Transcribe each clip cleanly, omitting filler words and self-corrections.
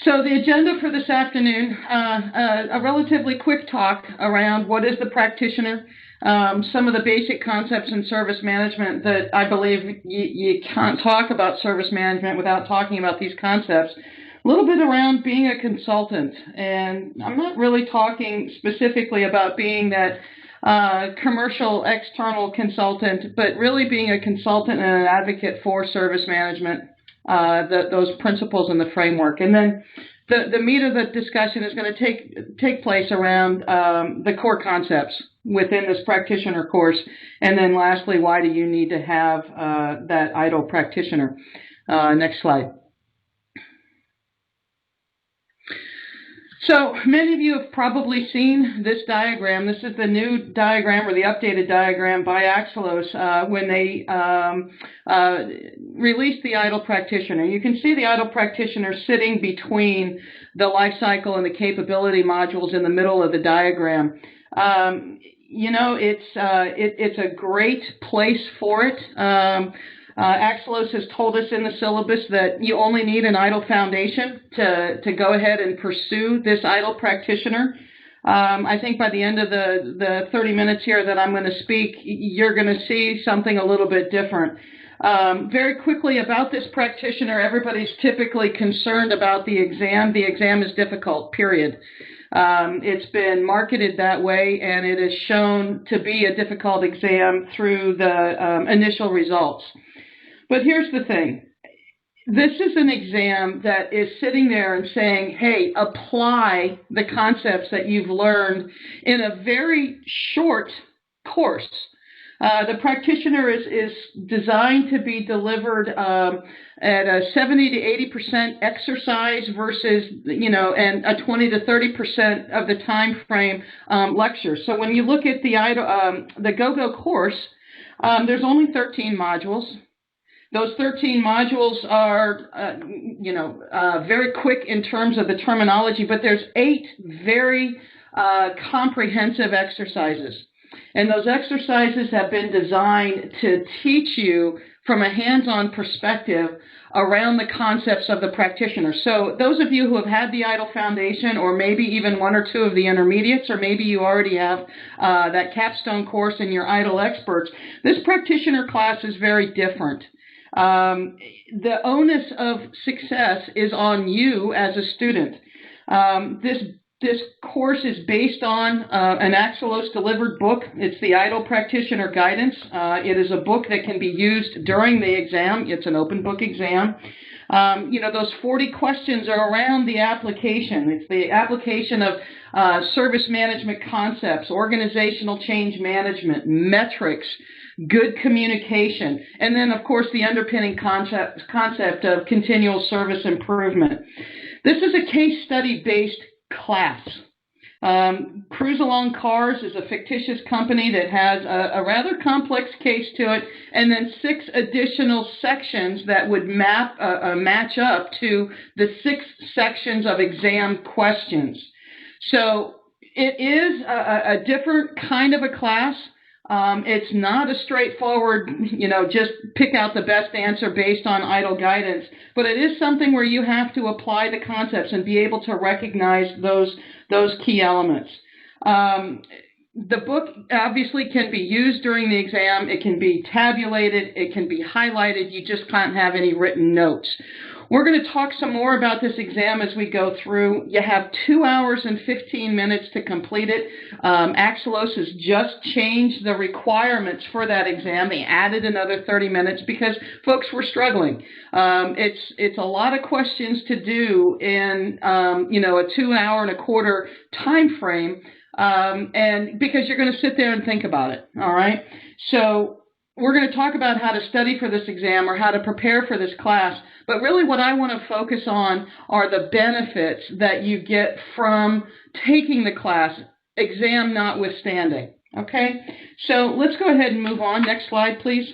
So the agenda for this afternoon, a relatively quick talk around what is the practitioner, some of the basic concepts in service management that I believe you can't talk about service management without talking about these concepts. A little bit around being a consultant, and I'm not really talking specifically about being that commercial external consultant, but really being a consultant and an advocate for service management, those principles and the framework. And then the meat of the discussion is going to take place around the core concepts within this practitioner course. And then lastly, why do you need to have that ITIL practitioner? Next slide. So many of you have probably seen this diagram. This is the new diagram or the updated diagram by Axelos when they released the ITIL practitioner. You can see the ITIL practitioner sitting between the life cycle and the capability modules in the middle of the diagram. It's a great place for it. Axelos has told us in the syllabus that you only need an ITIL foundation to go ahead and pursue this ITIL practitioner. I think by the end of the 30 minutes here that I'm going to speak, you're going to see something a little bit different. Very quickly about this practitioner, everybody's typically concerned about the exam. The exam is difficult, period. It's been marketed that way, and it is shown to be a difficult exam through the initial results. But here's the thing. This is an exam that is sitting there and saying, hey, apply the concepts that you've learned in a very short course. The practitioner is designed to be delivered at a 70 to 80% exercise versus, and a 20 to 30% of the time frame lecture. So when you look at the GoGo course, there's only 13 modules. Those 13 modules are, very quick in terms of the terminology, but there's 8 very comprehensive exercises. And those exercises have been designed to teach you from a hands-on perspective around the concepts of the practitioner. So those of you who have had the ITIL Foundation, or maybe even 1 or 2 of the intermediates, or maybe you already have that capstone course in your ITIL experts, this practitioner class is very different. The onus of success is on you as a student. This course is based on an Axelos delivered book. It's the ITIL Practitioner Guidance. It is a book that can be used during the exam. It's an open book exam. Those 40 questions are around the application. It's the application of service management concepts, organizational change management, metrics, good communication, and then, of course, the underpinning concept of continual service improvement. This is a case study-based class. Cruise Along Cars is a fictitious company that has a rather complex case to it, and then 6 additional sections that would match up to the 6 sections of exam questions. So it is a different kind of a class. It's not a straightforward, just pick out the best answer based on ITIL guidance, but it is something where you have to apply the concepts and be able to recognize those key elements. The book obviously can be used during the exam. It can be tabulated. It can be highlighted. You just can't have any written notes. We're going to talk some more about this exam as we go through. You have 2 hours and 15 minutes to complete it. Axelos has just changed the requirements for that exam. They added another 30 minutes because folks were struggling. It's a lot of questions to do in a 2 hour and a quarter time frame, and because you're going to sit there and think about it. All right. So we're going to talk about how to study for this exam or how to prepare for this class, but really what I want to focus on are the benefits that you get from taking the class, exam notwithstanding. Okay, so let's go ahead and move on. Next slide, please.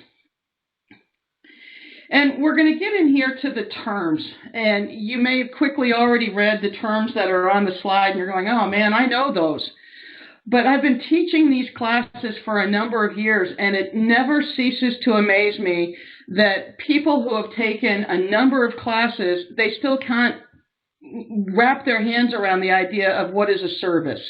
And we're going to get in here to the terms, and you may have quickly already read the terms that are on the slide, and you're going, oh man, I know those. But I've been teaching these classes for a number of years, and it never ceases to amaze me that people who have taken a number of classes, they still can't wrap their hands around the idea of what is a service.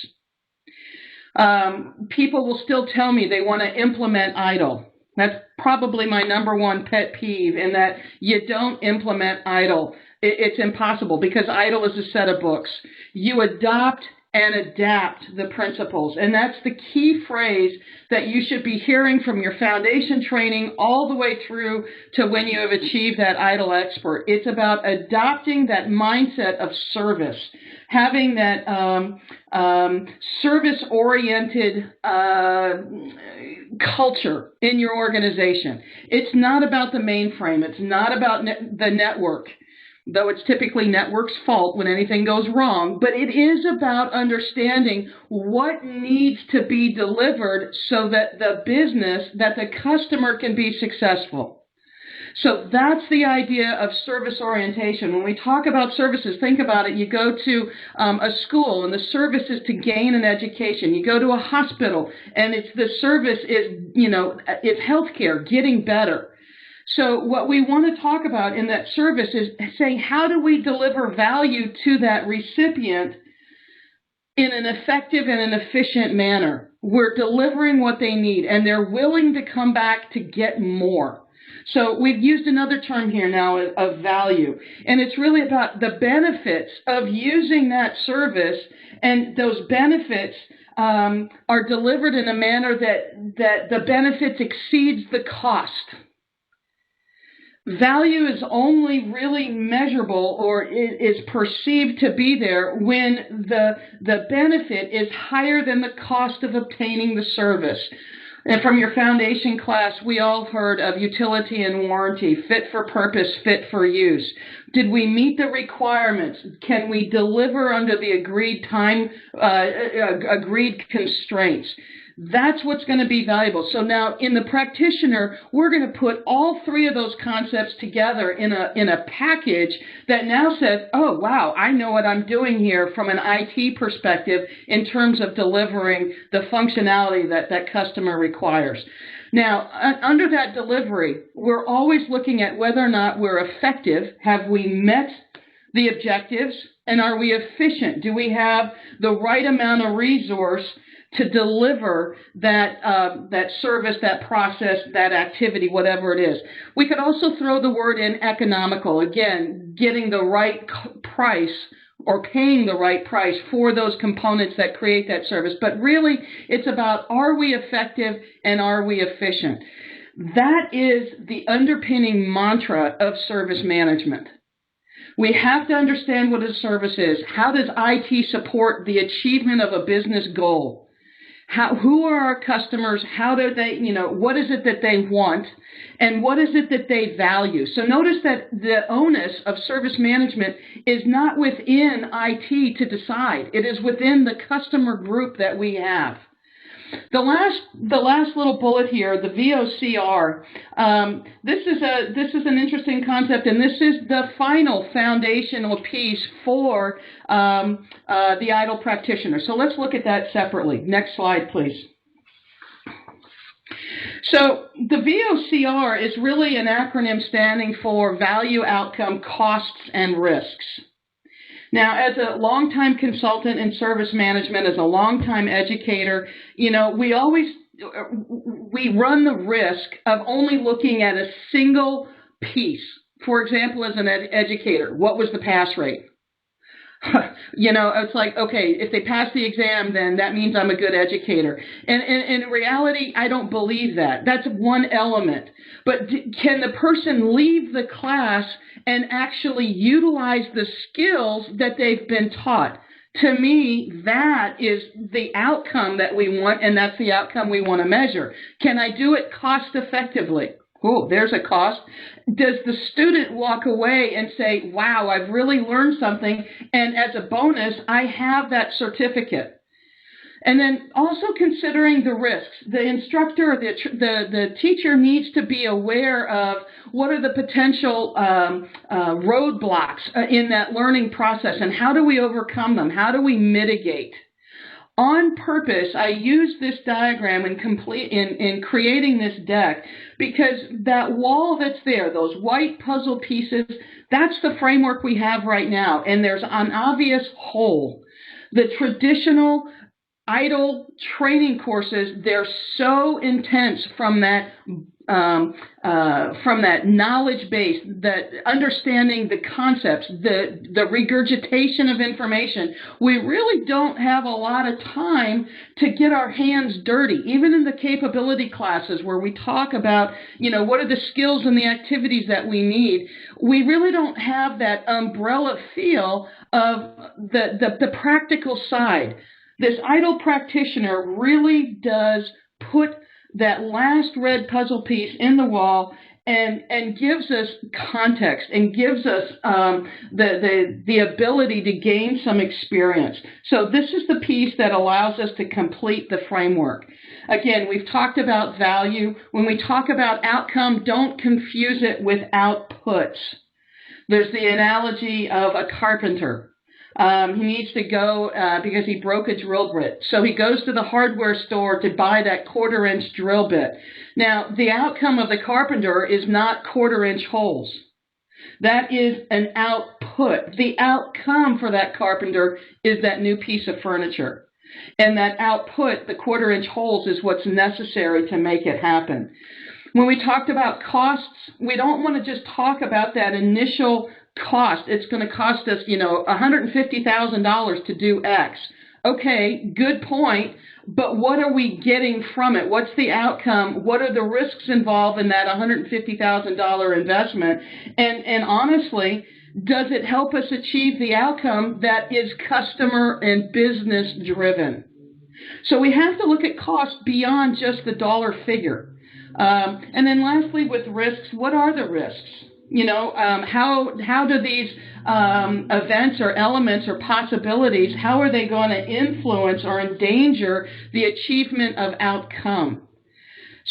People will still tell me they want to implement ITIL. That's probably my number one pet peeve, in that you don't implement ITIL. It's impossible, because ITIL is a set of books. You adopt and adapt the principles. And that's the key phrase that you should be hearing from your foundation training all the way through to when you have achieved that ITIL expert. It's about adopting that mindset of service, having that service-oriented culture in your organization. It's not about the mainframe. It's not about the network, though it's typically network's fault when anything goes wrong, but it is about understanding what needs to be delivered so that the business, that the customer can be successful. So that's the idea of service orientation. When we talk about services, think about it. You go to a school, and the service is to gain an education. You go to a hospital, and the service is, it's healthcare, getting better. So what we want to talk about in that service is saying, how do we deliver value to that recipient in an effective and an efficient manner? We're delivering what they need, and they're willing to come back to get more. So we've used another term here now of value, and it's really about the benefits of using that service, and those benefits are delivered in a manner that the benefits exceeds the cost. Value is only really measurable, or is perceived to be there, when the benefit is higher than the cost of obtaining the service. And from your foundation class, we all heard of utility and warranty, fit for purpose, fit for use. Did we meet the requirements? Can we deliver under the agreed time, agreed constraints? That's what's going to be valuable. So now in the practitioner, we're going to put all three of those concepts together in a package that now says, oh, wow, I know what I'm doing here from an IT perspective in terms of delivering the functionality that customer requires. Now, under that delivery, we're always looking at whether or not we're effective. Have we met the objectives? And are we efficient? Do we have the right amount of resource to deliver that service, that process, that activity, whatever it is? We could also throw the word in economical. Again, getting the right price or paying the right price for those components that create that service. But really, it's about, are we effective and are we efficient? That is the underpinning mantra of service management. We have to understand what a service is. How does IT support the achievement of a business goal? Who are our customers? How do they, what is it that they want? And what is it that they value? So notice that the onus of service management is not within IT to decide. It is within the customer group that we have. The last little bullet here, the VOCR, this is an interesting concept, and this is the final foundational piece for the ITIL practitioner. So let's look at that separately. Next slide, please. So the VOCR is really an acronym standing for Value, Outcome, Costs, and Risks. Now, as a longtime consultant in service management, as a longtime educator, we run the risk of only looking at a single piece. For example, as an educator, what was the pass rate? It's like, okay, if they pass the exam, then that means I'm a good educator. And in reality, I don't believe that. That's one element. But can the person leave the class and actually utilize the skills that they've been taught? To me, that is the outcome that we want, and that's the outcome we want to measure. Can I do it cost effectively? Oh, there's a cost. Does the student walk away and say, wow, I've really learned something, and as a bonus, I have that certificate? And then also considering the risks. The instructor, the teacher needs to be aware of what are the potential roadblocks in that learning process, and how do we overcome them? How do we mitigate? On purpose, I use this diagram in creating this deck because that wall that's there, those white puzzle pieces, that's the framework we have right now, and there's an obvious hole. The traditional ITIL training courses, they're so intense from that knowledge base, that understanding the concepts, the regurgitation of information. We really don't have a lot of time to get our hands dirty, even in the capability classes where we talk about, what are the skills and the activities that we need. We really don't have that umbrella feel of the practical side. This ITIL practitioner really does put that last red puzzle piece in the wall and gives us context and gives us the ability to gain some experience. So this is the piece that allows us to complete the framework. Again, we've talked about value. When we talk about outcome, don't confuse it with outputs. There's the analogy of a carpenter. He needs to go because he broke a drill bit. So he goes to the hardware store to buy that 1/4-inch drill bit. Now, the outcome of the carpenter is not 1/4-inch holes. That is an output. The outcome for that carpenter is that new piece of furniture. And that output, the 1/4-inch holes, is what's necessary to make it happen. When we talked about costs, we don't want to just talk about that initial cost. It's going to cost us, $150,000 to do X. Okay, good point, but what are we getting from it? What's the outcome? What are the risks involved in that $150,000 investment? And honestly, does it help us achieve the outcome that is customer and business driven? So we have to look at cost beyond just the dollar figure. And then lastly, with risks, what are the risks? How do these events or elements or possibilities, how are they going to influence or endanger the achievement of outcome?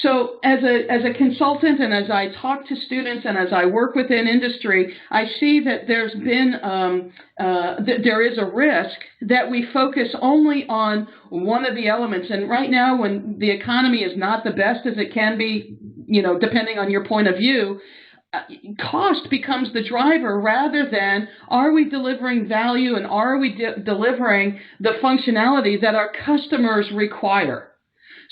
So as a consultant, and as I talk to students and as I work within industry, I see that there's been there is a risk that we focus only on one of the elements. And right now, when the economy is not the best as it can be, depending on your point of view, cost becomes the driver rather than are we delivering value and are we delivering the functionality that our customers require.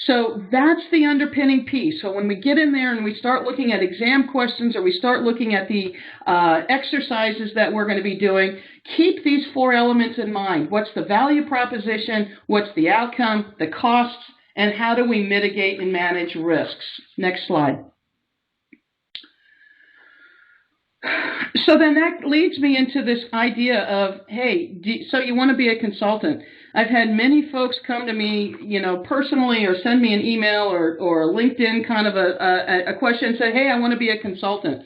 So that's the underpinning piece. So when we get in there and we start looking at exam questions or we start looking at the exercises that we're going to be doing, keep these 4 elements in mind. What's the value proposition? What's the outcome? The costs? And how do we mitigate and manage risks? Next slide. So then that leads me into this idea of, hey, so you want to be a consultant. I've had many folks come to me, personally or send me an email or LinkedIn kind of a question and say, hey, I want to be a consultant.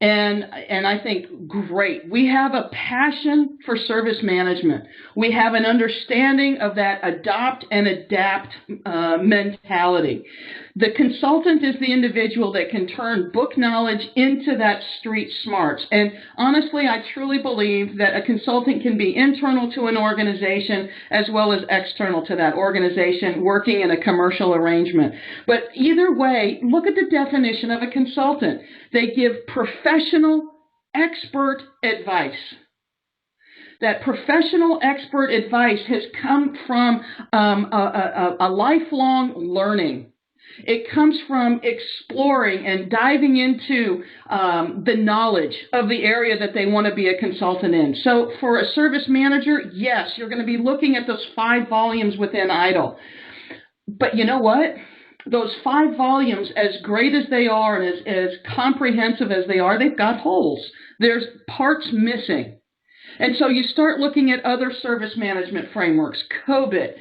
And I think, great. We have a passion for service management. We have an understanding of that adopt and adapt mentality. The consultant is the individual that can turn book knowledge into that street smarts. And honestly, I truly believe that a consultant can be internal to an organization as well as external to that organization, working in a commercial arrangement. But either way, look at the definition of a consultant. They give professional expert advice. That professional expert advice has come from a lifelong learning. It comes from exploring and diving into the knowledge of the area that they want to be a consultant in. So for a service manager, yes, you're going to be looking at those 5 volumes within ITIL. But you know what? Those 5 volumes, as great as they are and as comprehensive as they are, they've got holes. There's parts missing. And so you start looking at other service management frameworks, COBIT,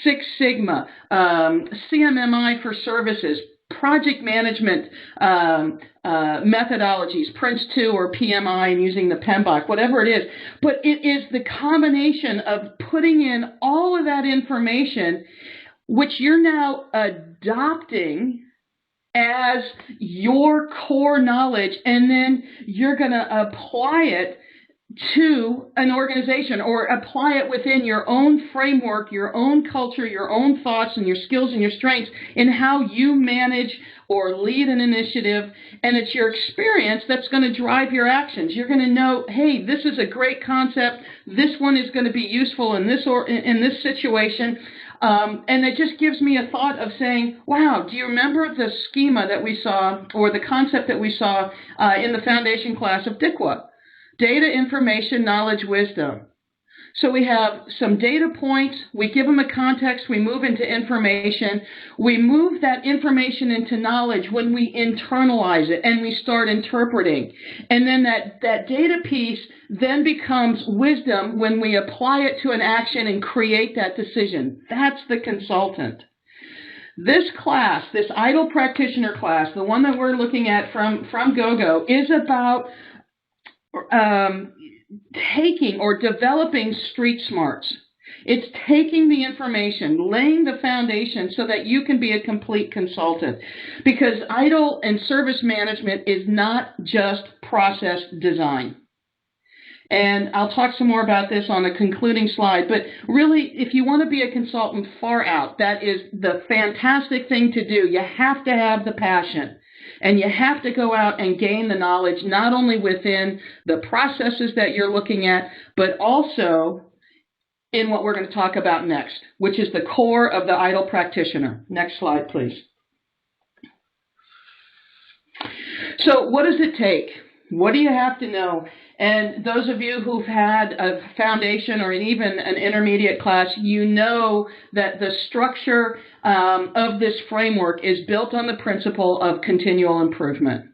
Six Sigma, CMMI for services, project management methodologies, Prince 2 or PMI, and using the PMBOK, whatever it is. But it is the combination of putting in all of that information, which you're now adopting as your core knowledge, and then you're going to apply it to an organization, or apply it within your own framework, your own culture, your own thoughts and your skills and your strengths in how you manage or lead an initiative. And it's your experience that's going to drive your actions. You're going to know, hey, this is a great concept. This one is going to be useful in this situation. And it just gives me a thought of saying, wow, do you remember the schema that we saw, or the concept that we saw in the foundation class of DICWA? Data, information, knowledge, wisdom. So we have some data points, we give them a context, we move into information, we move that information into knowledge when we internalize it and we start interpreting. And then that data piece then becomes wisdom when we apply it to an action and create that decision. That's the consultant. This class, this ITIL practitioner class, the one that we're looking at from GoGo, is about taking or developing street smarts. It's taking the information, laying the foundation so that you can be a complete consultant. Because ITIL and service management is not just process design. And I'll talk some more about this on the concluding slide. But really, if you want to be a consultant far out, that is the fantastic thing to do. You have to have the passion. And you have to go out and gain the knowledge, not only within the processes that you're looking at, but also in what we're going to talk about next, which is the core of the ITIL practitioner. Next slide, please. So what does it take? What do you have to know? And those of you who've had a foundation or even an intermediate class, you know that the structure of this framework is built on the principle of continual improvement.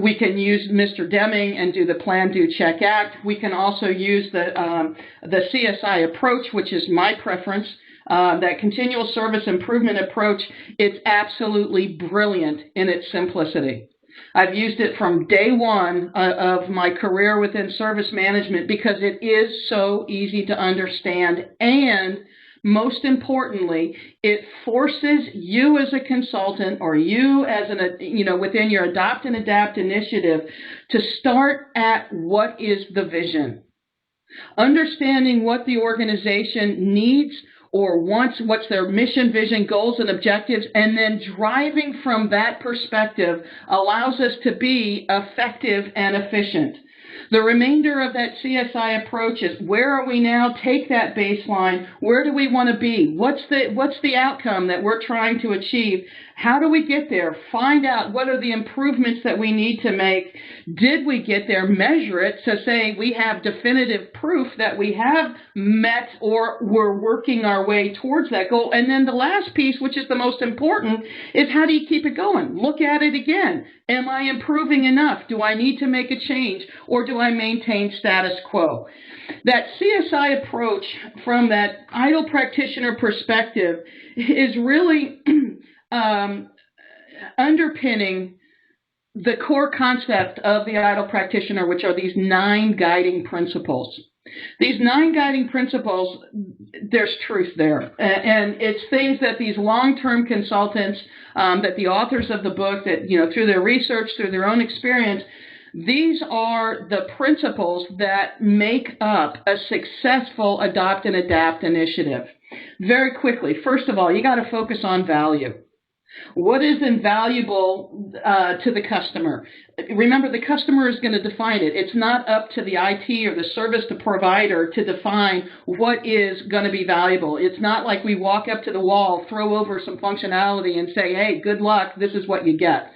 We can use Mr. Deming and do the Plan, Do, Check, Act. We can also use the CSI approach, which is my preference. That continual service improvement approach, it's absolutely brilliant in its simplicity. I've used it from day one of my career within service management because it is so easy to understand, and most importantly, it forces you as a consultant, or you as within your Adopt and Adapt initiative, to start at what is the vision. Understanding what the organization needs or wants, what's their mission, vision, goals, and objectives, and then driving from that perspective allows us to be effective and efficient. The remainder of that CSI approach is, where are we now? Take that baseline. Where do we want to be? What's the outcome that we're trying to achieve? How do we get there? Find out what are the improvements that we need to make. Did we get there? Measure it to say we have definitive proof that we have met or we're working our way towards that goal. And then the last piece, which is the most important, is how do you keep it going? Look at it again. Am I improving enough? Do I need to make a change, or do I maintain status quo? That CSI approach from that ITIL practitioner perspective is really underpinning the core concept of the ITIL practitioner, which are these 9 guiding principles. These 9 guiding principles, there's truth there. And it's things that these long-term consultants, that the authors of the book, that, through their research, through their own experience, these are the principles that make up a successful Adopt and Adapt initiative. Very quickly, first of all, you got to focus on value. What is invaluable to the customer? Remember, the customer is going to define it. It's not up to the IT or the service provider to define what is going to be valuable. It's not like we walk up to the wall, throw over some functionality, and say, hey, good luck, this is what you get.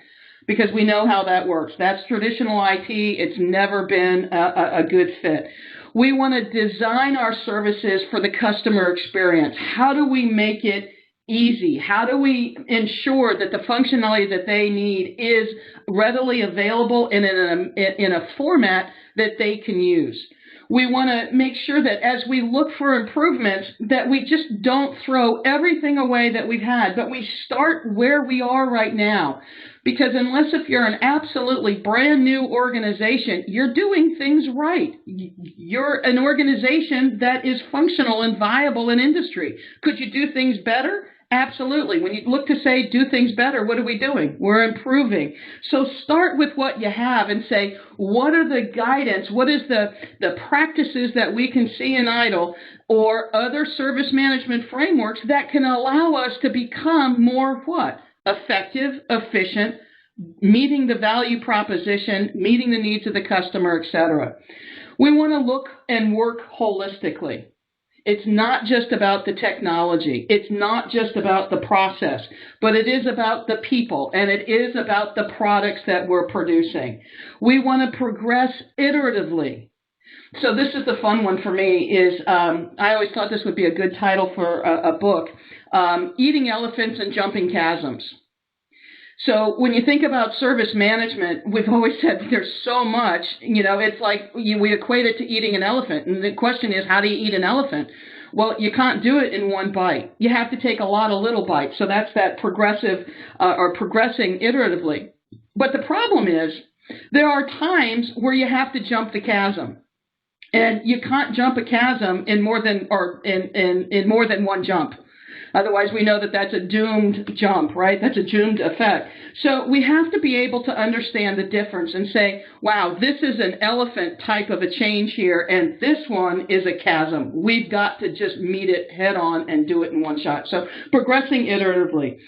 Because we know how that works. That's traditional IT. It's never been a good fit. We want to design our services for the customer experience. How do we make it easy? How do we ensure that the functionality that they need is readily available in a format that they can use? We want to make sure that as we look for improvements, that we just don't throw everything away that we've had, but we start where we are right now. Because unless if you're an absolutely brand new organization, you're doing things right. You're an organization that is functional and viable in industry. Could you do things better? Absolutely. When you look to say do things better, what are we doing? We're improving. So start with what you have and say, what are the guidance? What is the practices that we can see in ITIL or other service management frameworks that can allow us to become more what? Effective, efficient, meeting the value proposition, meeting the needs of the customer, etc. We want to look and work holistically. It's not just about the technology. It's not just about the process, but it is about the people, and it is about the products that we're producing. We want to progress iteratively. So this is the fun one for me is, I always thought this would be a good title for a book, Eating Elephants and Jumping Chasms. So when you think about service management, we've always said there's so much, it's like we equate it to eating an elephant. And the question is, how do you eat an elephant? Well, you can't do it in one bite. You have to take a lot of little bites. So that's that progressive or progressing iteratively. But the problem is there are times where you have to jump the chasm. And you can't jump a chasm in more than one jump. Otherwise, we know that that's a doomed jump, right? That's a doomed effect. So we have to be able to understand the difference and say, wow, this is an elephant type of a change here, and this one is a chasm. We've got to just meet it head on and do it in one shot. So progressing iteratively.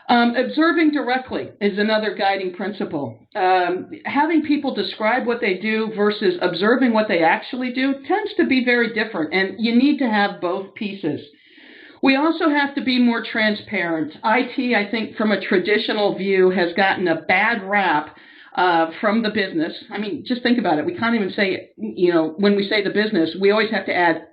Observing directly is another guiding principle. Having people describe what they do versus observing what they actually do tends to be very different, and you need to have both pieces. We also have to be more transparent. IT, I think, from a traditional view, has gotten a bad rap from the business. I mean, just think about it. We can't even say, when we say the business, we always have to add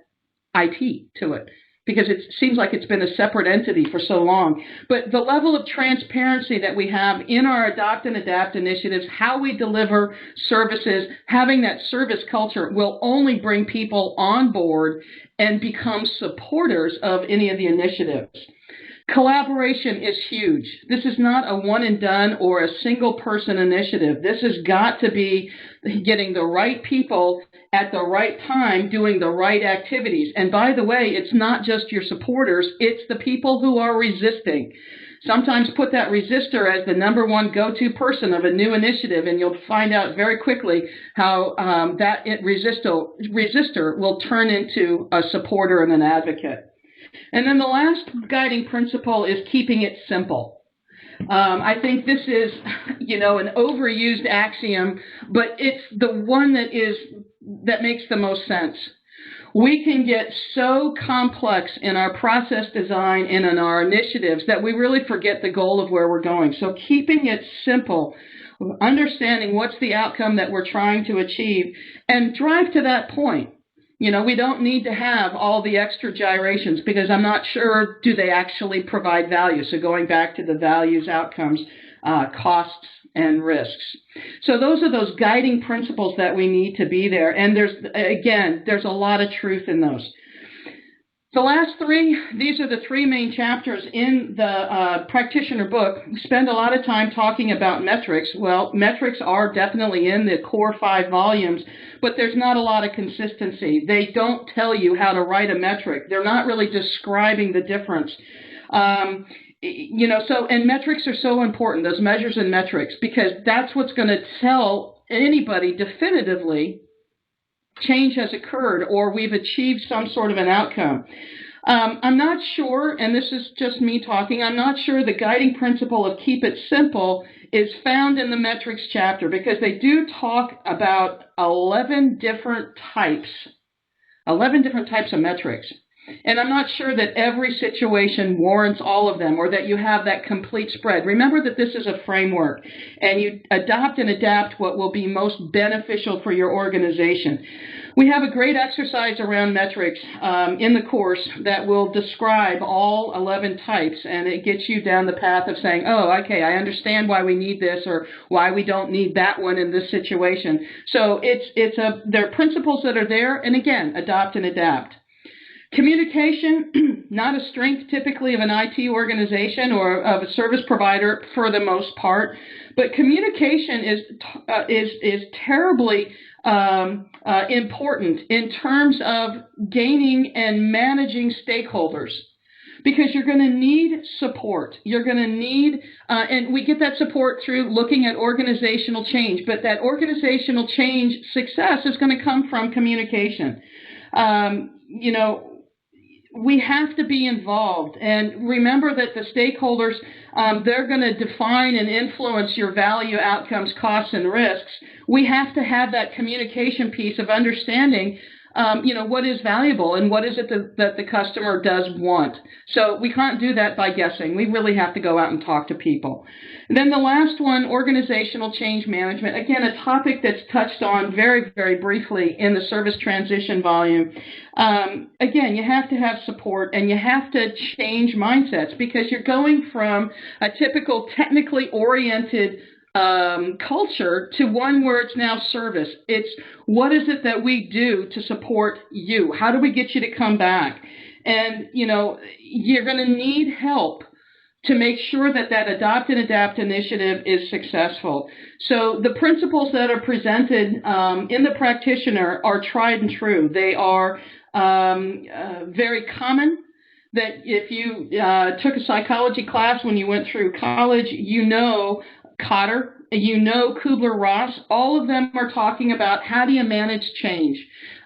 IT to it because it seems like it's been a separate entity for so long. But the level of transparency that we have in our Adopt and Adapt initiatives, how we deliver services, having that service culture will only bring people on board and become supporters of any of the initiatives. Collaboration is huge. This is not a one and done or a single person initiative. This has got to be getting the right people at the right time doing the right activities. And by the way, it's not just your supporters, it's the people who are resisting. Sometimes put that resistor as the number one go-to person of a new initiative, and you'll find out very quickly how that resistor will turn into a supporter and an advocate. And then the last guiding principle is keeping it simple. I think this is, an overused axiom, but it's the one that makes the most sense. We can get so complex in our process design and in our initiatives that we really forget the goal of where we're going. So keeping it simple, understanding what's the outcome that we're trying to achieve, and drive to that point. We don't need to have all the extra gyrations because I'm not sure, do they actually provide value? So going back to the values, outcomes, costs, and risks. So those are those guiding principles that we need to be there. And there's a lot of truth in those. The last three, these are the three main chapters in the practitioner book. We spend a lot of time talking about metrics. Well, metrics are definitely in the core 5 volumes, but there's not a lot of consistency. They don't tell you how to write a metric. They're not really describing the difference. And metrics are so important, those measures and metrics, because that's what's going to tell anybody definitively change has occurred or we've achieved some sort of an outcome. I'm not sure, and this is just me talking, I'm not sure the guiding principle of keep it simple is found in the metrics chapter because they do talk about 11 different types of metrics. And I'm not sure that every situation warrants all of them or that you have that complete spread. Remember that this is a framework and you adopt and adapt what will be most beneficial for your organization. We have a great exercise around metrics in the course that will describe all 11 types, and it gets you down the path of saying, oh, okay, I understand why we need this or why we don't need that one in this situation. So there are principles that are there, and again, adopt and adapt. Communication, not a strength typically of an IT organization or of a service provider for the most part, but communication is terribly important in terms of gaining and managing stakeholders. because you're going to need support. You're going to need, and we get that support through looking at organizational change, but that organizational change success is going to come from communication. We have to be involved, and remember that the stakeholders, they're going to define and influence your value, outcomes, costs, and risks. We have to have that communication piece of understanding what is valuable and what is it that the customer does want. So we can't do that by guessing. We really have to go out and talk to people. And then the last one, organizational change management. Again, a topic that's touched on very, very briefly in the service transition volume. Again, you have to have support and you have to change mindsets because you're going from a typical technically oriented culture to one where it's now service. It's what is it that we do to support you? How do we get you to come back? And, you're going to need help to make sure that Adopt and Adapt initiative is successful. So the principles that are presented in the practitioner are tried and true. They are very common. That if you took a psychology class when you went through college, Cotter, Kubler-Ross, all of them are talking about how do you manage change.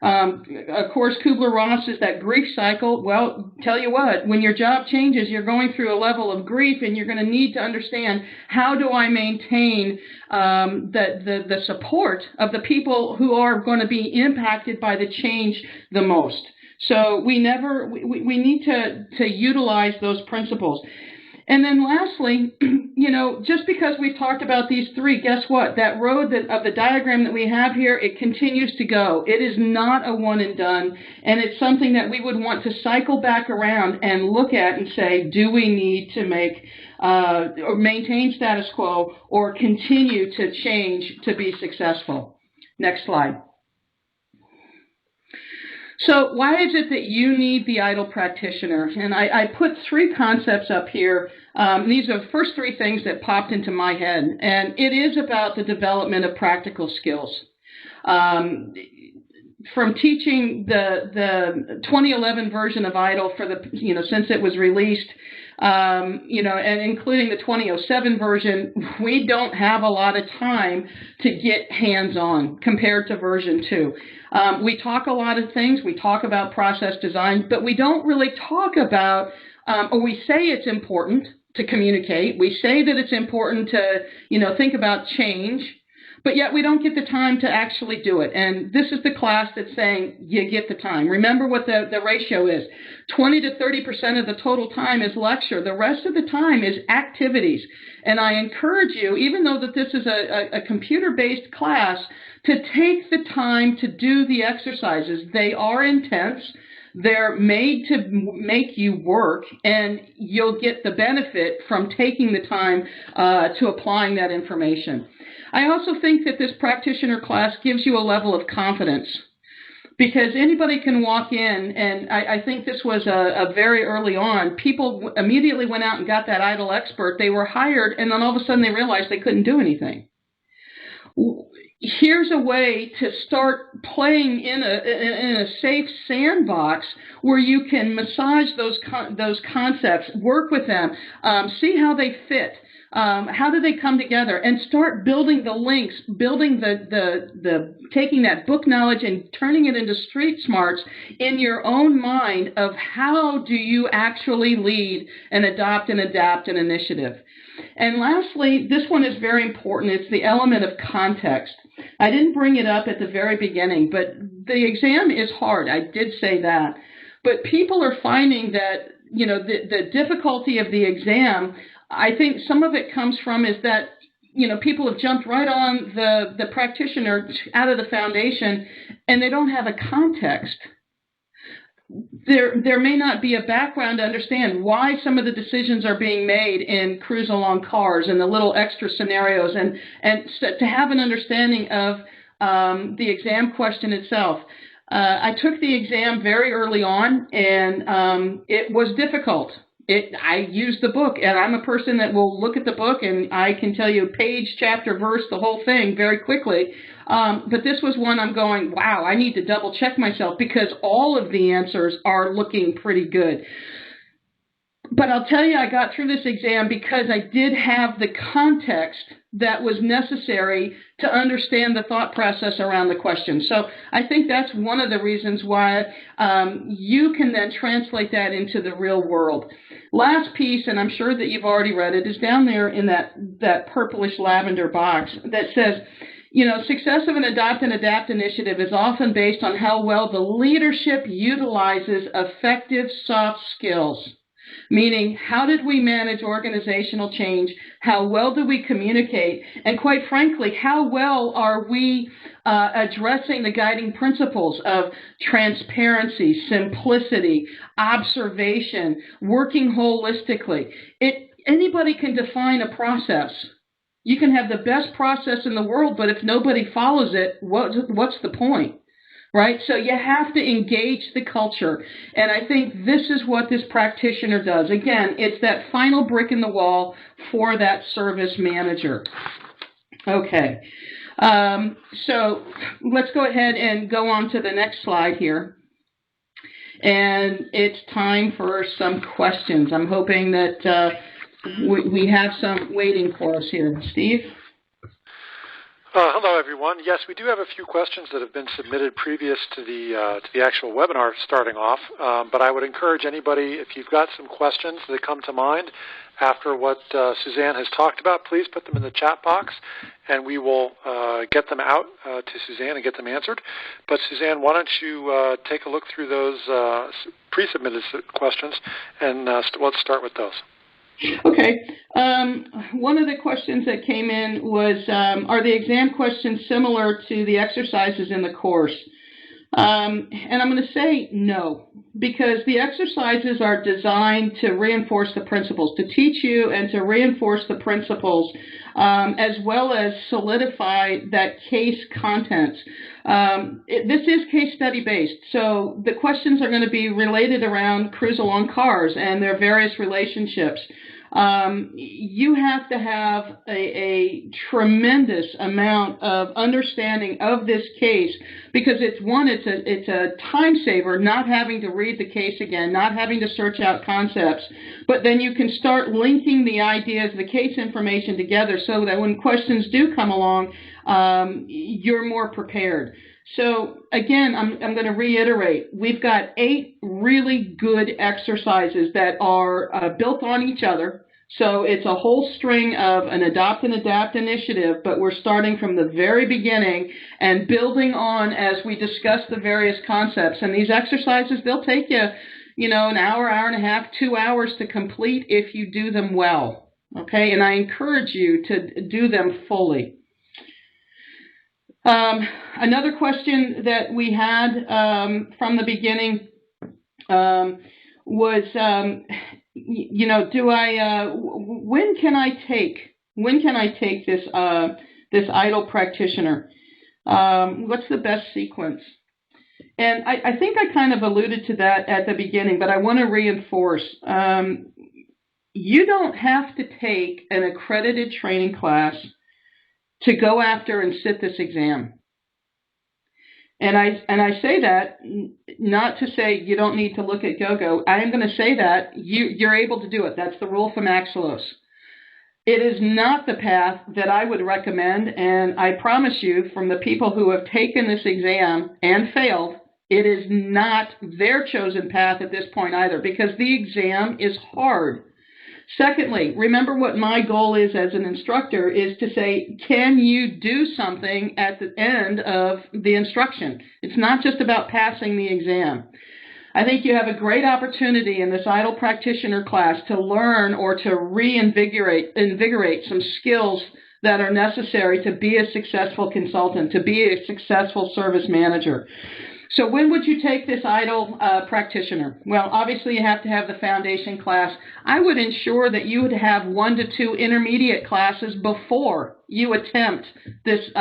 Of course, Kubler-Ross is that grief cycle. Well, tell you what, when your job changes, you're going through a level of grief and you're going to need to understand how do I maintain the support of the people who are going to be impacted by the change the most. So we need to utilize those principles. And then lastly, just because we've talked about these three, guess what? That road of the diagram that we have here, it continues to go. It is not a one and done, and it's something that we would want to cycle back around and look at and say, do we need to make or maintain status quo or continue to change to be successful? Next slide. So why is it that you need the ITIL practitioner? And I put three concepts up here. These are the first three things that popped into my head. And it is about the development of practical skills. From teaching the 2011 version of ITIL since it was released, and including the 2007 version, we don't have a lot of time to get hands-on compared to version 2. We talk a lot of things. We talk about process design, but we don't really talk about, or we say it's important to communicate. We say that it's important to, think about change, but yet we don't get the time to actually do it. And this is the class that's saying you get the time. Remember what the ratio is. 20 to 30% of the total time is lecture. The rest of the time is activities. And I encourage you, even though that this is a computer-based class, to take the time to do the exercises. They are intense. They're made to make you work, and you'll get the benefit from taking the time to applying that information. I also think that this practitioner class gives you a level of confidence because anybody can walk in, and I think this was a very early on. People immediately went out and got that ITIL expert. They were hired, and then all of a sudden they realized they couldn't do anything. Here's a way to start playing in a safe sandbox where you can massage those concepts, work with them, see how they fit. How do they come together, and start building the links, building the taking that book knowledge and turning it into street smarts in your own mind of how do you actually lead and adopt and adapt an initiative. And lastly, this one is very important. It's the element of context. I didn't bring it up at the very beginning, but the exam is hard. I did say that. But people are finding that, the difficulty of the exam, I think some of it comes from is that, people have jumped right on the practitioner out of the foundation and they don't have a context. There may not be a background to understand why some of the decisions are being made in cruise along cars and the little extra scenarios and to have an understanding of the exam question itself. I took the exam very early on and it was difficult. I used the book, and I'm a person that will look at the book and I can tell you page, chapter, verse, the whole thing very quickly. But this was one I'm going, wow, I need to double check myself because all of the answers are looking pretty good. But I'll tell you, I got through this exam because I did have the context that was necessary to understand the thought process around the question. So I think that's one of the reasons why you can then translate that into the real world. Last piece, and I'm sure that you've already read it, is down there in that purplish lavender box that says, success of an Adopt and Adapt initiative is often based on how well the leadership utilizes effective soft skills. Meaning, how did we manage organizational change? How well do we communicate? And quite frankly, how well are we addressing the guiding principles of transparency, simplicity, observation, working holistically? Anybody can define a process. You can have the best process in the world, but if nobody follows it, what's the point? Right? So you have to engage the culture. And I think this is what this practitioner does. Again, it's that final brick in the wall for that service manager. Okay. So let's go ahead and go on to the next slide here. And it's time for some questions. I'm hoping that we have some waiting for us here. Steve? Hello, everyone. Yes, we do have a few questions that have been submitted previous to the actual webinar starting off, but I would encourage anybody, if you've got some questions that come to mind after what Suzanne has talked about, please put them in the chat box, and we will get them out to Suzanne and get them answered. But Suzanne, why don't you take a look through those pre-submitted questions, and let's start with those. Okay. One of the questions that came in was, are the exam questions similar to the exercises in the course? And I'm going to say no, because the exercises are designed to reinforce the principles, to teach you and to reinforce the principles, as well as solidify that case content. This is case study based, so the questions are going to be related around cruise along cars and their various relationships. You have to have a tremendous amount of understanding of this case, because it's a time saver, not having to read the case again, not having to search out concepts, but then you can start linking the ideas, the case information together, so that when questions do come along, you're more prepared. So again, I'm going to reiterate, we've got 8 really good exercises that are built on each other. So it's a whole string of an Adopt and Adapt initiative, but we're starting from the very beginning and building on as we discuss the various concepts. And these exercises, they'll take you, an hour, hour and a half, 2 hours to complete if you do them well. Okay, and I encourage you to do them fully. Another question that we had from the beginning was, when can I take this ITIL practitioner? What's the best sequence? And I think I kind of alluded to that at the beginning, but I want to reinforce. You don't have to take an accredited training class to go after and sit this exam. And I say that not to say you don't need to look at GoGo. I am going to say that you're able to do it. That's the rule from Axelos. It is not the path that I would recommend, and I promise you, from the people who have taken this exam and failed, it is not their chosen path at this point either, because the exam is hard. Secondly, remember what my goal is as an instructor is to say, can you do something at the end of the instruction? It's not just about passing the exam. I think you have a great opportunity in this ITIL practitioner class to learn or to invigorate some skills that are necessary to be a successful consultant, to be a successful service manager. So when would you take this ITIL practitioner? Well, obviously you have to have the foundation class. I would ensure that you would have 1 to 2 intermediate classes before you attempt this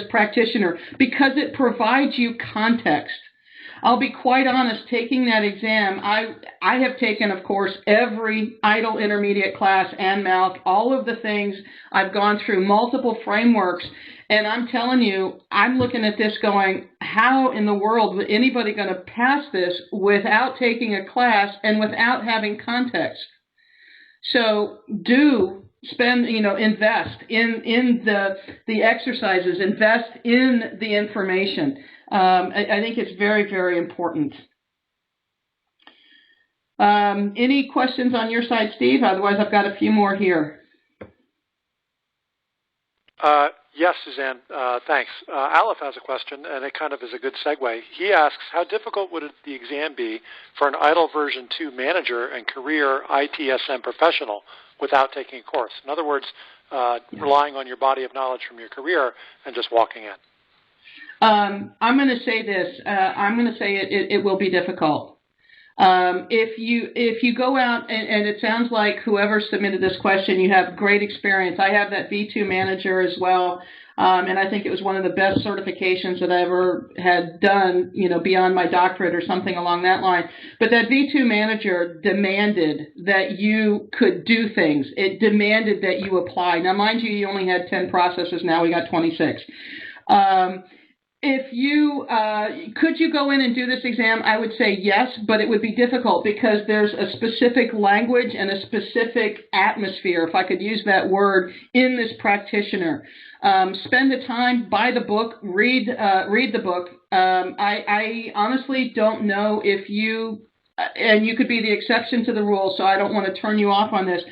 practitioner, because it provides you context. I'll be quite honest, taking that exam, I have taken, of course, every ITIL intermediate class and MALC, all of the things. I've gone through multiple frameworks, and I'm telling you, I'm looking at this going, how in the world is anybody going to pass this without taking a class and without having context? So do spend, invest in the exercises, invest in the information. I think it's very, very important. Any questions on your side, Steve? Otherwise, I've got a few more here. Yes, Suzanne, thanks. Aleph has a question, and it kind of is a good segue. He asks, how difficult would the exam be for an ITIL version 2 manager and career ITSM professional without taking a course? In other words, relying on your body of knowledge from your career and just walking in. I'm going to say this. I'm going to say it will be difficult. If you go out, and it sounds like whoever submitted this question, you have great experience. I have that V2 manager as well, and I think it was one of the best certifications that I ever had done, beyond my doctorate or something along that line. But that V2 manager demanded that you could do things. It demanded that you apply. Now, mind you, you only had 10 processes. Now we got 26. If you could you go in and do this exam? I would say yes, but it would be difficult because there's a specific language and a specific atmosphere, if I could use that word, in this practitioner. Spend the time, buy the book, read the book. I honestly don't know if you, and you could be the exception to the rule, so I don't want to turn you off on this.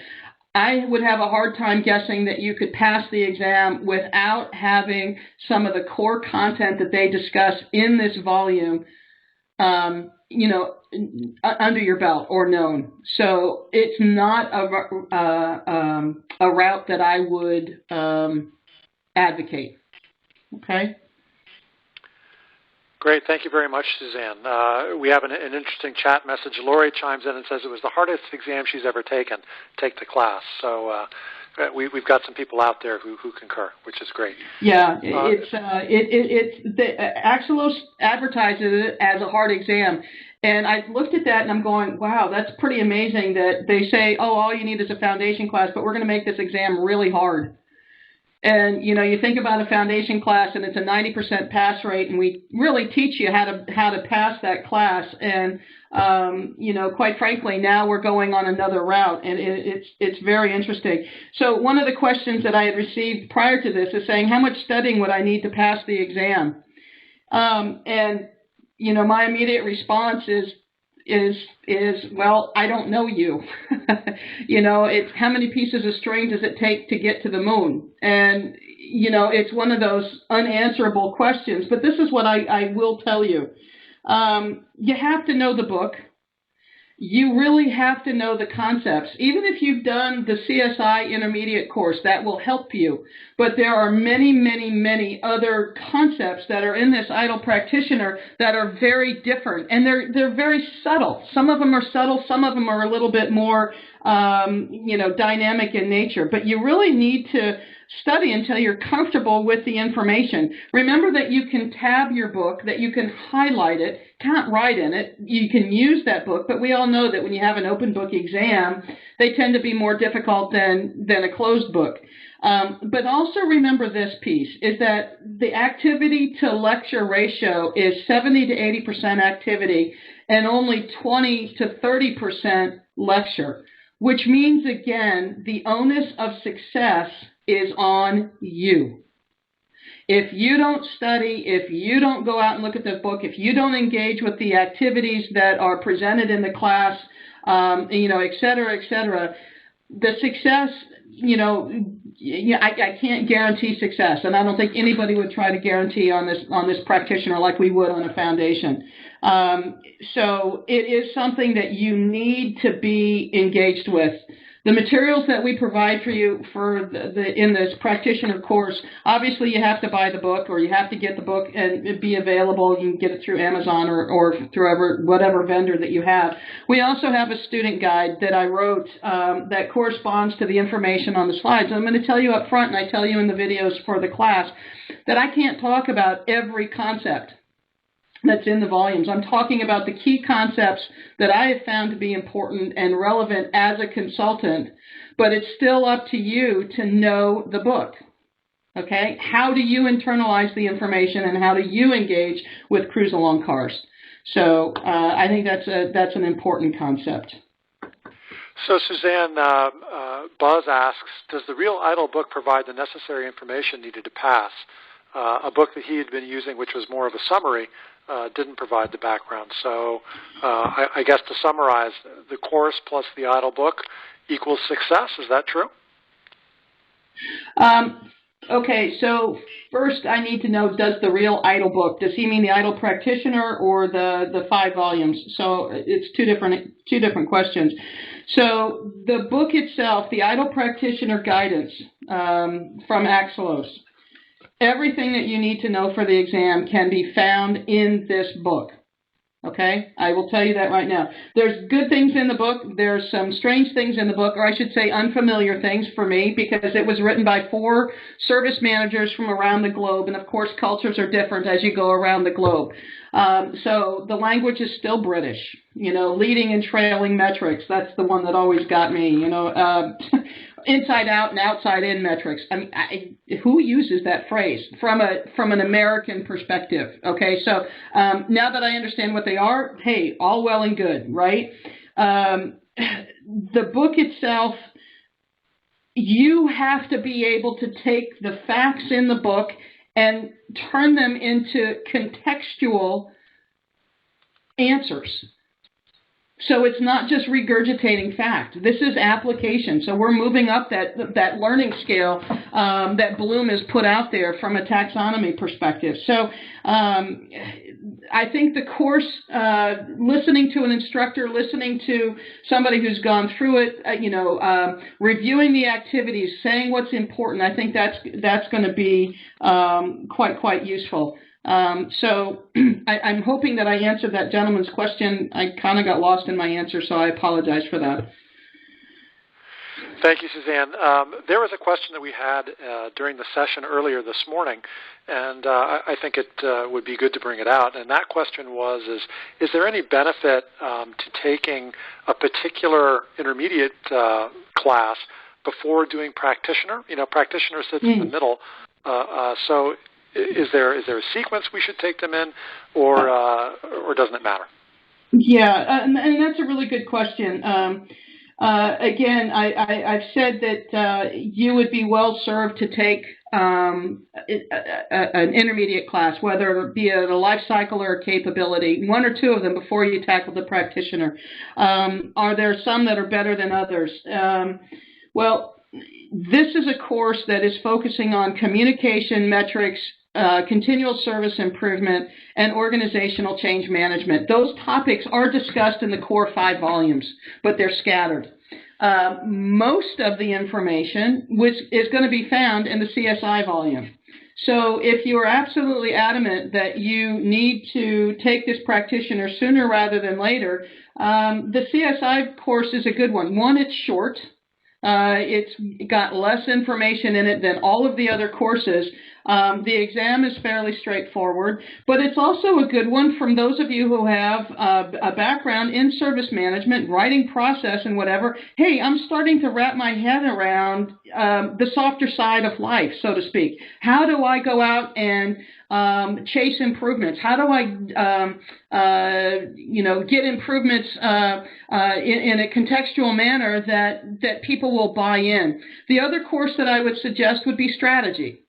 I would have a hard time guessing that you could pass the exam without having some of the core content that they discuss in this volume, under your belt or known. So it's not a route that I would advocate. Okay. Great. Thank you very much, Suzanne. We have an interesting chat message. Lori chimes in and says it was the hardest exam she's ever taken. Take the class. So we've got some people out there who concur, which is great. Yeah, Axilos advertises it as a hard exam. And I looked at that and I'm going, wow, that's pretty amazing that they say, oh, all you need is a foundation class, but we're going to make this exam really hard. And, you think about a foundation class and it's a 90% pass rate, and we really teach you how to pass that class. And, quite frankly, now we're going on another route, and it's very interesting. So one of the questions that I had received prior to this is saying, how much studying would I need to pass the exam? And my immediate response is, well, I don't know you. It's how many pieces of string does it take to get to the moon? And, it's one of those unanswerable questions. But this is what I will tell you. You have to know the book. You really have to know the concepts. Even if you've done the CSI intermediate course, that will help you. But there are many, many, many other concepts that are in this ITIL practitioner that are very different, and they're very subtle. Some of them are subtle. Some of them are a little bit more, dynamic in nature. But you really need to study until you're comfortable with the information. Remember that you can tab your book, that you can highlight it, can't write in it. You can use that book, but we all know that when you have an open book exam, they tend to be more difficult than a closed book. But also remember this piece, is that the activity to lecture ratio is 70 to 80% activity and only 20 to 30% lecture, which means, again, the onus of success is on you. If you don't study, if you don't go out and look at the book, if you don't engage with the activities that are presented in the class, et cetera, the success, I can't guarantee success, and I don't think anybody would try to guarantee on this practitioner like we would on a foundation. So it is something that you need to be engaged with. The materials that we provide for you in this practitioner course, obviously you have to buy the book, or you have to get the book and it be available. You can get it through Amazon or through whatever vendor that you have. We also have a student guide that I wrote that corresponds to the information on the slides. And I'm going to tell you up front, and I tell you in the videos for the class, that I can't talk about every concept that's in the volumes. I'm talking about the key concepts that I have found to be important and relevant as a consultant, but it's still up to you to know the book. Okay? How do you internalize the information, and how do you engage with cruise along cars? So I think that's an important concept. So Suzanne, Buzz asks, does the real ITIL book provide the necessary information needed to pass? A book that he had been using, which was more of a summary, didn't provide the background. So I guess to summarize, the course plus the ITIL book equals success. Is that true? Okay, so first I need to know, does the real ITIL book, does he mean the ITIL Practitioner or the 5 volumes? So it's two different questions. So the book itself, the ITIL Practitioner Guidance from Axelos, everything that you need to know for the exam can be found in this book. Okay, I will tell you that right now. There's good things in the book. There's some strange things in the book, or I should say unfamiliar things for me, because it was written by 4 service managers from around the globe, and of course cultures are different as you go around the globe. So the language is still British. Leading and trailing metrics, that's the one that always got me, inside out and outside in metrics. I mean, who uses that phrase from an American perspective? Okay, so now that I understand what they are, hey, all well and good, right? The book itself, you have to be able to take the facts in the book and turn them into contextual answers. So it's not just regurgitating fact. This is application. So we're moving up that learning scale that Bloom has put out there from a taxonomy perspective. So I think the course, listening to an instructor, listening to somebody who's gone through it, reviewing the activities, saying what's important, I think that's going to be quite useful. So I'm hoping that I answered that gentleman's question. I kind of got lost in my answer, so I apologize for that. Thank you, Suzanne. There was a question that we had during the session earlier this morning, and I think it would be good to bring it out. And that question was, is there any benefit to taking a particular intermediate class before doing practitioner? Practitioner sits in the middle. So is there a sequence we should take them in, or doesn't it matter? Yeah, and that's a really good question. Again, I've said that you would be well served to take an intermediate class, whether it be a life cycle or a capability, 1 or 2 of them before you tackle the practitioner. Are there some that are better than others? Well, this is a course that is focusing on communication metrics, continual service improvement, and organizational change management. Those topics are discussed in the core 5 volumes, but they're scattered. Most of the information is going to be found in the CSI volume. So if you are absolutely adamant that you need to take this practitioner sooner rather than later, the CSI course is a good one. One, it's short. It's got less information in it than all of the other courses. The exam is fairly straightforward, but it's also a good one from those of you who have a background in service management, writing process and whatever. Hey, I'm starting to wrap my head around the softer side of life, so to speak. How do I go out and chase improvements? How do I, get improvements in a contextual manner that people will buy in? The other course that I would suggest would be strategy.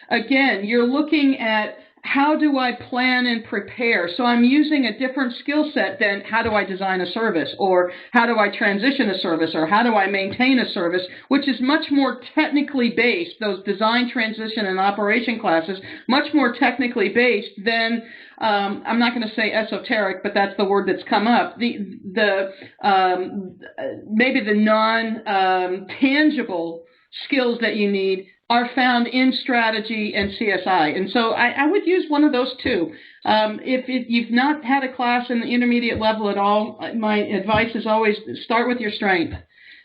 Again, you're looking at how do I plan and prepare? So I'm using a different skill set than how do I design a service, or how do I transition a service, or how do I maintain a service, which is much more technically based, those design, transition, and operation classes, much more technically based than, I'm not going to say esoteric, but that's the word that's come up, maybe the non-tangible skills that you need are found in strategy and CSI. And so I would use one of those two. If you've not had a class in the intermediate level at all, my advice is always start with your strength.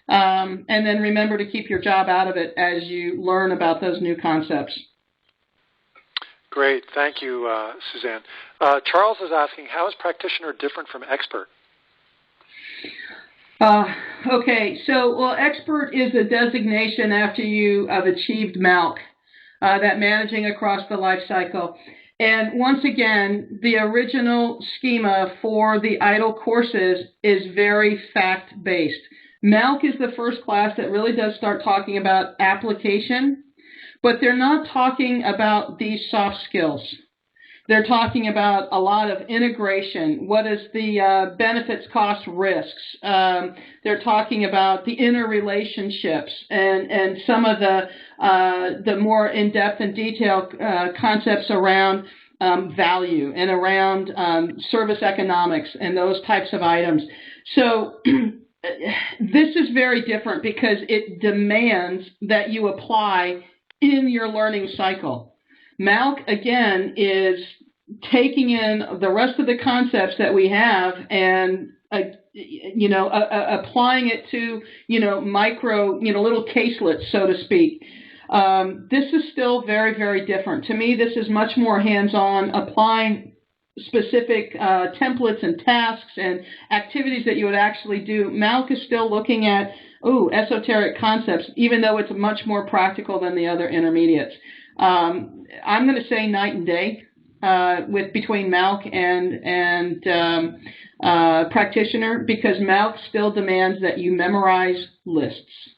And then remember to keep your job out of it as you learn about those new concepts. Great. Thank you, Suzanne. Charles is asking, how is practitioner different from expert? Okay, so, expert is a designation after you have achieved MALC, that managing across the life cycle. And once again, the original schema for the ITIL courses is very fact-based. MALC is the first class that really does start talking about application, but they're not talking about these soft skills. They're talking about a lot of integration. What is the benefits, cost, risks? They're talking about the interrelationships and some of the more in-depth and detailed concepts around value and around service economics and those types of items. So this is very different because it demands that you apply in your learning cycle. MALC, again, is taking in the rest of the concepts that we have and, applying it to, micro, little caselets, so to speak. This is still very, very different. To me, this is much more hands-on, applying specific templates and tasks and activities that you would actually do. MALC is still looking at, esoteric concepts, even though it's much more practical than the other intermediates. I'm going to say night and day between MALC and practitioner, because MALC still demands that you memorize lists.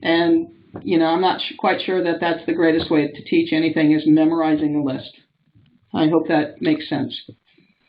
And, I'm not quite sure that that's the greatest way to teach anything, is memorizing a list. I hope that makes sense.